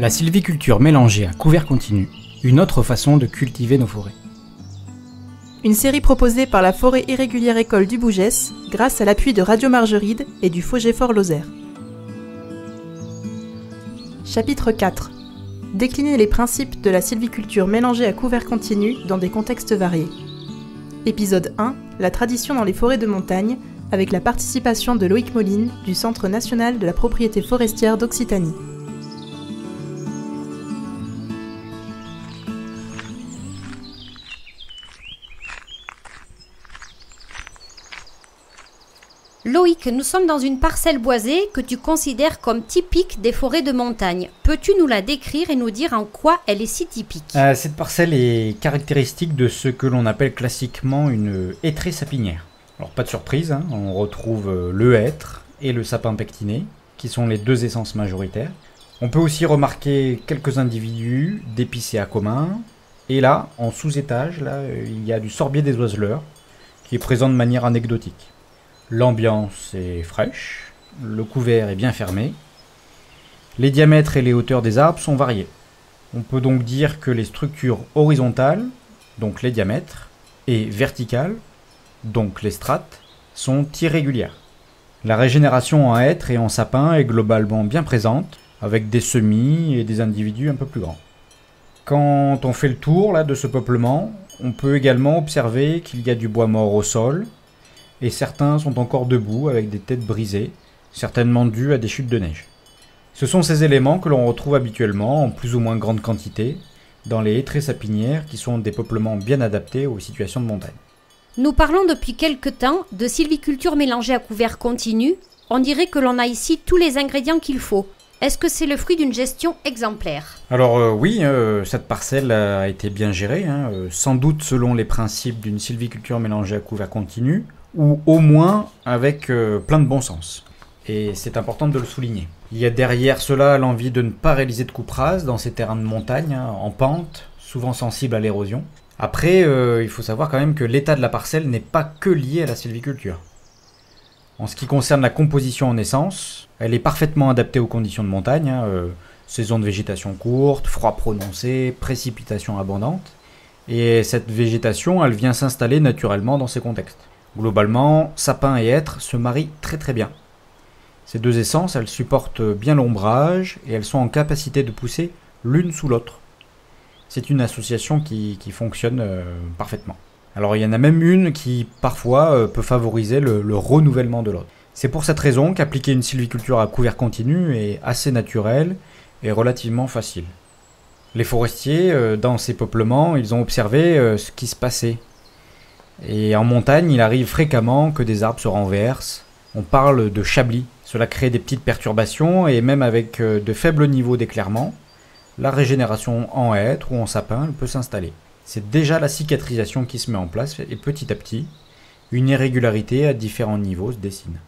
La sylviculture mélangée à couvert continu, une autre façon de cultiver nos forêts. Une série proposée par la Forêt Irrégulière École du Bougès, grâce à l'appui de Radio Margeride et du FOGEFOR Lozère. Chapitre 4. Décliner les principes de la sylviculture mélangée à couvert continu dans des contextes variés. Épisode 1. La tradition dans les forêts de montagne, avec la participation de Loïc Moline du Centre national de la propriété forestière d'Occitanie. Loïc, nous sommes dans une parcelle boisée que tu considères comme typique des forêts de montagne. Peux-tu nous la décrire et nous dire en quoi elle est si typique ? Cette parcelle est caractéristique de ce que l'on appelle classiquement une hêtraie sapinière. Alors pas de surprise, on retrouve le hêtre et le sapin pectiné, qui sont les deux essences majoritaires. On peut aussi remarquer quelques individus d'épicéas communs. Et là, en sous-étage, il y a du sorbier des oiseleurs, qui est présent de manière anecdotique. L'ambiance est fraîche, le couvert est bien fermé, les diamètres et les hauteurs des arbres sont variés. On peut donc dire que les structures horizontales, donc les diamètres, et verticales, donc les strates, sont irrégulières. La régénération en hêtre et en sapin est globalement bien présente, avec des semis et des individus un peu plus grands. Quand on fait le tour de ce peuplement, on peut également observer qu'il y a du bois mort au sol, et certains sont encore debout avec des têtes brisées, certainement dues à des chutes de neige. Ce sont ces éléments que l'on retrouve habituellement en plus ou moins grande quantité dans les hêtraies sapinières qui sont des peuplements bien adaptés aux situations de montagne. Nous parlons depuis quelque temps de sylviculture mélangée à couvert continu. On dirait que l'on a ici tous les ingrédients qu'il faut. Est-ce que c'est le fruit d'une gestion exemplaire ? Alors oui, cette parcelle a été bien gérée, sans doute selon les principes d'une sylviculture mélangée à couvert continu, ou au moins avec plein de bon sens. Et c'est important de le souligner. Il y a derrière cela l'envie de ne pas réaliser de coupe rase dans ces terrains de montagne, en pente, souvent sensibles à l'érosion. Après, il faut savoir quand même que l'état de la parcelle n'est pas que lié à la sylviculture. En ce qui concerne la composition en essence, elle est parfaitement adaptée aux conditions de montagne, saison de végétation courte, froid prononcé, précipitations abondantes. Et cette végétation, elle vient s'installer naturellement dans ces contextes. Globalement, sapin et hêtre se marient très très bien. Ces deux essences, elles supportent bien l'ombrage et elles sont en capacité de pousser l'une sous l'autre. C'est une association qui fonctionne parfaitement. Alors il y en a même une qui parfois peut favoriser le renouvellement de l'autre. C'est pour cette raison qu'appliquer une sylviculture à couvert continu est assez naturel et relativement facile. Les forestiers, dans ces peuplements, ils ont observé ce qui se passait. Et en montagne, il arrive fréquemment que des arbres se renversent. On parle de chablis. Cela crée des petites perturbations et même avec de faibles niveaux d'éclairement, la régénération en hêtre ou en sapin peut s'installer. C'est déjà la cicatrisation qui se met en place et petit à petit, une irrégularité à différents niveaux se dessine.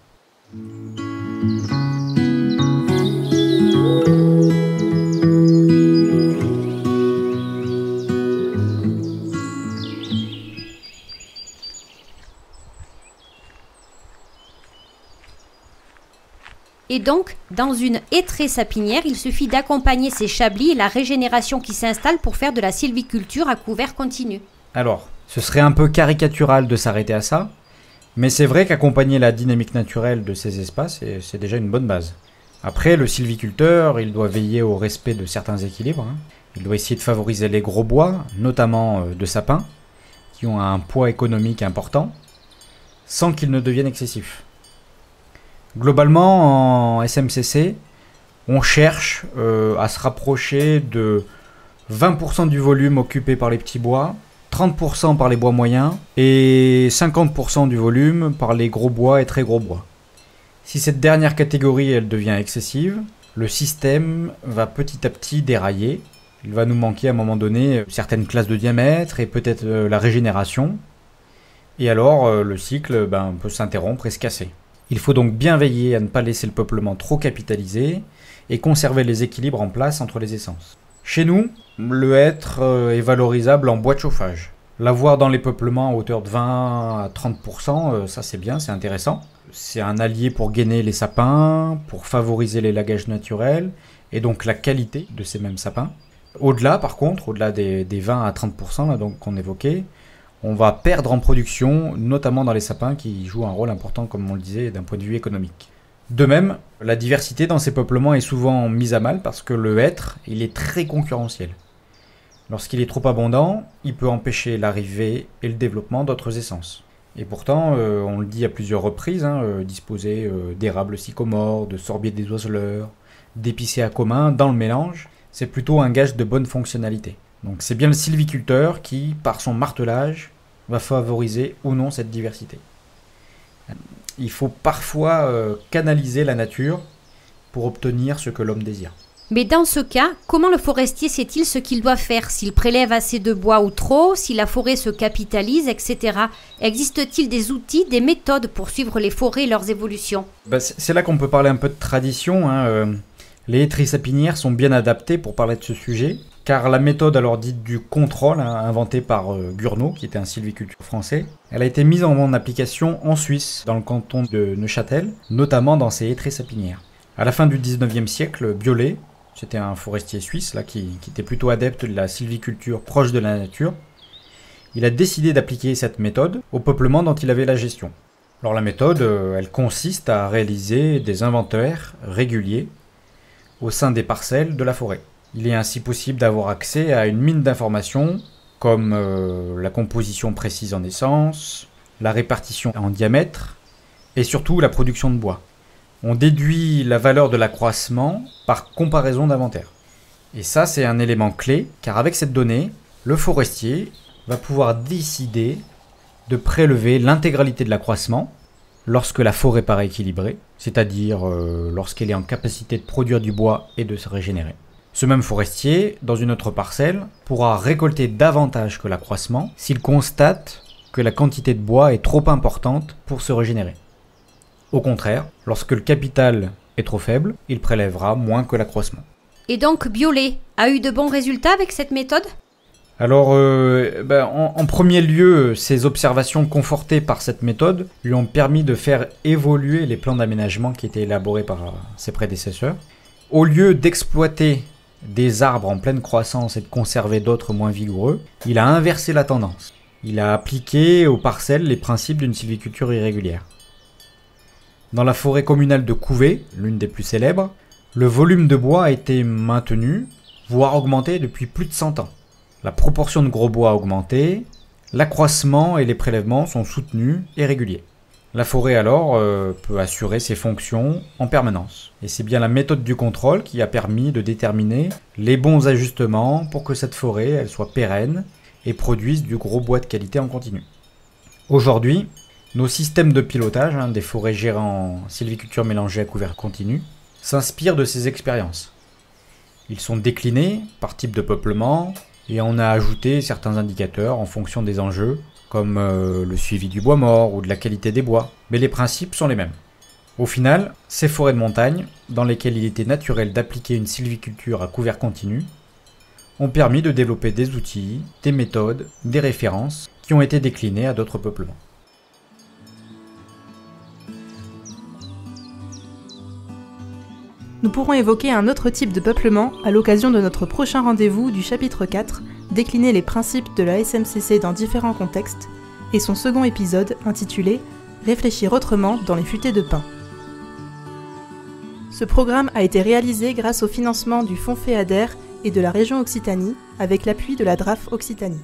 Et donc, dans une hêtraie sapinière, il suffit d'accompagner ces chablis et la régénération qui s'installe pour faire de la sylviculture à couvert continu. Alors, ce serait un peu caricatural de s'arrêter à ça, mais c'est vrai qu'accompagner la dynamique naturelle de ces espaces, c'est déjà une bonne base. Après, le sylviculteur, il doit veiller au respect de certains équilibres. Il doit essayer de favoriser les gros bois, notamment de sapins, qui ont un poids économique important, sans qu'ils ne deviennent excessifs. Globalement, en SMCC, on cherche à se rapprocher de 20% du volume occupé par les petits bois, 30% par les bois moyens et 50% du volume par les gros bois et très gros bois. Si cette dernière catégorie elle devient excessive, le système va petit à petit dérailler. Il va nous manquer à un moment donné certaines classes de diamètre et peut-être la régénération. Et alors le cycle peut s'interrompre et se casser. Il faut donc bien veiller à ne pas laisser le peuplement trop capitalisé et conserver les équilibres en place entre les essences. Chez nous, le hêtre est valorisable en bois de chauffage. L'avoir dans les peuplements à hauteur de 20 à 30%, ça c'est bien, c'est intéressant. c'est un allié pour gainer les sapins, pour favoriser l'élagage naturel, et donc la qualité de ces mêmes sapins. Au-delà, par contre, au-delà des 20 à 30% là, donc, qu'on évoquait, on va perdre en production, notamment dans les sapins qui jouent un rôle important, comme on le disait, d'un point de vue économique. De même, la diversité dans ces peuplements est souvent mise à mal parce que le hêtre, il est très concurrentiel. Lorsqu'il est trop abondant, il peut empêcher l'arrivée et le développement d'autres essences. Et pourtant, on le dit à plusieurs reprises, disposer d'érables sycomores, de sorbiers des oiseleurs, d'épicéas communs dans le mélange, c'est plutôt un gage de bonne fonctionnalité. Donc c'est bien le sylviculteur qui, par son martelage, va favoriser ou non cette diversité. Il faut parfois canaliser la nature pour obtenir ce que l'homme désire. Mais dans ce cas, comment le forestier sait-il ce qu'il doit faire? S'il prélève assez de bois ou trop, si la forêt se capitalise, etc. Existe-t-il des outils, des méthodes pour suivre les forêts et leurs évolutions? C'est là qu'on peut parler un peu de tradition. Les hêtres sapinières sont bien adaptées pour parler de ce sujet, car la méthode alors dite du contrôle, inventée par Gurnot, qui était un sylviculteur français, elle a été mise en application en Suisse, dans le canton de Neuchâtel, notamment dans ces hêtres sapinières. À la fin du 19e siècle, Biolay, c'était un forestier suisse là, qui était plutôt adepte de la sylviculture proche de la nature, il a décidé d'appliquer cette méthode au peuplement dont il avait la gestion. Alors la méthode, elle consiste à réaliser des inventaires réguliers au sein des parcelles de la forêt. Il est ainsi possible d'avoir accès à une mine d'informations comme la composition précise en essence, la répartition en diamètre et surtout la production de bois. On déduit la valeur de l'accroissement par comparaison d'inventaire. Et ça, c'est un élément clé, car avec cette donnée, le forestier va pouvoir décider de prélever l'intégralité de l'accroissement lorsque la forêt paraît équilibrée, c'est-à-dire lorsqu'elle est en capacité de produire du bois et de se régénérer. Ce même forestier, dans une autre parcelle, pourra récolter davantage que l'accroissement s'il constate que la quantité de bois est trop importante pour se régénérer. Au contraire, lorsque le capital est trop faible, il prélèvera moins que l'accroissement. Et donc Biolay a eu de bons résultats avec cette méthode? Alors, en premier lieu, ces observations confortées par cette méthode lui ont permis de faire évoluer les plans d'aménagement qui étaient élaborés par ses prédécesseurs. Au lieu d'exploiter des arbres en pleine croissance et de conserver d'autres moins vigoureux, il a inversé la tendance. Il a appliqué aux parcelles les principes d'une sylviculture irrégulière. Dans la forêt communale de Couvet, l'une des plus célèbres, le volume de bois a été maintenu, voire augmenté depuis plus de 100 ans. La proportion de gros bois a augmenté, l'accroissement et les prélèvements sont soutenus et réguliers. La forêt alors peut assurer ses fonctions en permanence. Et c'est bien la méthode du contrôle qui a permis de déterminer les bons ajustements pour que cette forêt elle soit pérenne et produise du gros bois de qualité en continu. Aujourd'hui, nos systèmes de pilotage des forêts gérées en sylviculture mélangée à couvert continu s'inspirent de ces expériences. Ils sont déclinés par type de peuplement et on a ajouté certains indicateurs en fonction des enjeux, comme le suivi du bois mort ou de la qualité des bois, mais les principes sont les mêmes. Au final, ces forêts de montagne, dans lesquelles il était naturel d'appliquer une sylviculture à couvert continu, ont permis de développer des outils, des méthodes, des références qui ont été déclinés à d'autres peuplements. Nous pourrons évoquer un autre type de peuplement à l'occasion de notre prochain rendez-vous du chapitre 4, décliner les principes de la SMCC dans différents contextes, et son second épisode intitulé « Réfléchir autrement dans les futaies de pin ». Ce programme a été réalisé grâce au financement du Fonds FEADER et de la région Occitanie, avec l'appui de la DRAF Occitanie.